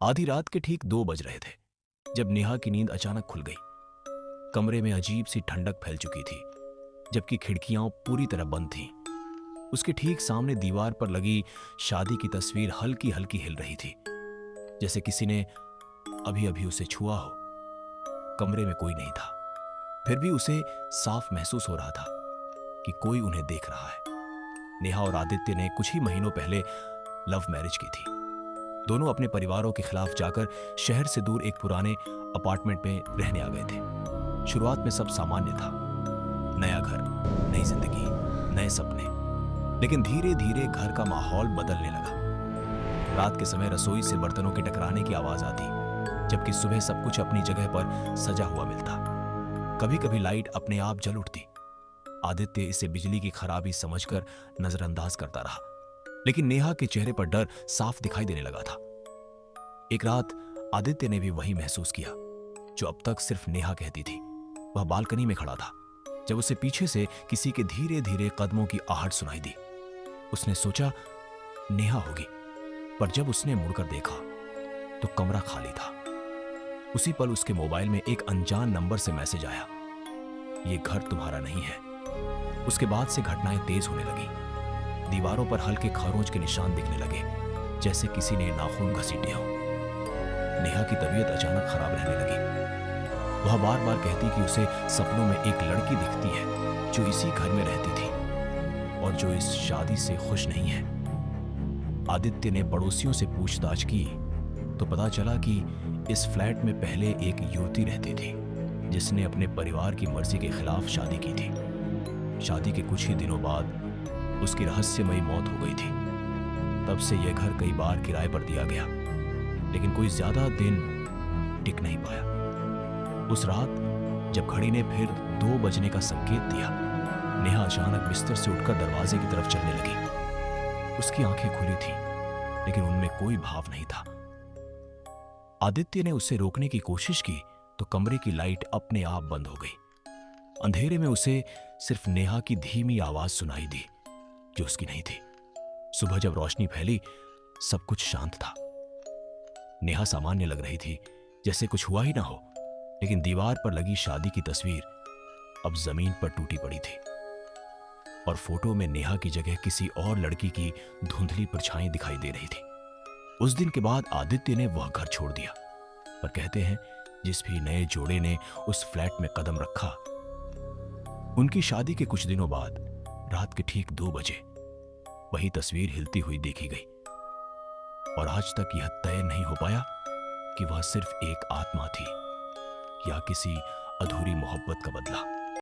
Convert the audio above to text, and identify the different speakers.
Speaker 1: आधी रात के ठीक 2 बज रहे थे जब नेहा की नींद अचानक खुल गई। कमरे में अजीब सी ठंडक फैल चुकी थी, जबकि खिड़कियां पूरी तरह बंद थीं। उसके ठीक सामने दीवार पर लगी शादी की तस्वीर हल्की हल्की हिल रही थी, जैसे किसी ने अभी अभी उसे छुआ हो। कमरे में कोई नहीं था, फिर भी उसे साफ महसूस हो रहा था कि कोई उन्हें देख रहा है। नेहा और आदित्य ने कुछ ही महीनों पहले लव मैरिज की थी। दोनों अपने परिवारों के खिलाफ जाकर शहर से दूर एक पुराने अपार्टमेंट में रहने आ गए थे। शुरुआत में सब सामान्य था, नया घर, नई जिंदगी, नए सपने। लेकिन धीरे धीरे घर का माहौल बदलने लगा। रात के समय रसोई से बर्तनों के टकराने की आवाज आती, जबकि सुबह सब कुछ अपनी जगह पर सजा हुआ मिलता। कभी कभी लाइट अपने आप जल उठती। आदित्य इसे बिजली की खराबी समझकर नजरअंदाज करता रहा, लेकिन नेहा के चेहरे पर डर साफ दिखाई देने लगा था। एक रात आदित्य ने भी वही महसूस किया जो अब तक सिर्फ नेहा कहती थी। वह बालकनी में खड़ा था जब उसे पीछे से किसी के धीरे धीरे कदमों की आहट सुनाई दी। उसने सोचा नेहा होगी, पर जब उसने मुड़कर देखा तो कमरा खाली था। उसी पल उसके मोबाइल में एक अनजान नंबर से मैसेज आया, ये घर तुम्हारा नहीं है। उसके बाद से घटनाएं तेज होने लगी। दीवारों पर हल्के खरोंच के निशान दिखने लगे, जैसे किसी ने नाखून घसीटे हों। नेहा की तबीयत अचानक खराब रहने लगी। वह बार बार कहती कि उसे सपनों में एक लड़की दिखती है जो इसी घर में रहती थी और जो इस शादी से खुश नहीं है। आदित्य ने पड़ोसियों से पूछताछ की तो पता चला कि इस फ्लैट में पहले एक युवती रहती थी जिसने अपने परिवार की मर्जी के खिलाफ शादी की थी। शादी के कुछ ही दिनों बाद उसकी रहस्यमयी मौत हो गई थी। तब से यह घर कई बार किराए पर दिया गया, लेकिन कोई ज्यादा दिन टिक नहीं पाया। उस रात जब घड़ी ने फिर 2 बजने का संकेत दिया, नेहा अचानक बिस्तर से उठकर दरवाजे की तरफ चलने लगी। उसकी आंखें खुली थीं, लेकिन उनमें कोई भाव नहीं था। आदित्य ने उसे रोकने की कोशिश की तो कमरे की लाइट अपने आप बंद हो गई। अंधेरे में उसे सिर्फ नेहा की धीमी आवाज सुनाई दी जो उसकी नहीं थी। सुबह जब रोशनी फैली, सब कुछ शांत था। नेहा सामान्य लग रही थी, जैसे कुछ हुआ ही ना हो, लेकिन दीवार पर लगी शादी की तस्वीर अब जमीन पर टूटी पड़ी थी और फोटो में नेहा की जगह किसी और लड़की की धुंधली परछाई दिखाई दे रही थी। उस दिन के बाद आदित्य ने वह घर छोड़ दिया, पर कहते हैं जिस भी नए जोड़े ने उस फ्लैट में कदम रखा, उनकी शादी के कुछ दिनों बाद रात के ठीक 2 बजे वही तस्वीर हिलती हुई देखी गई। और आज तक यह तय नहीं हो पाया कि वह सिर्फ एक आत्मा थी या किसी अधूरी मोहब्बत का बदला।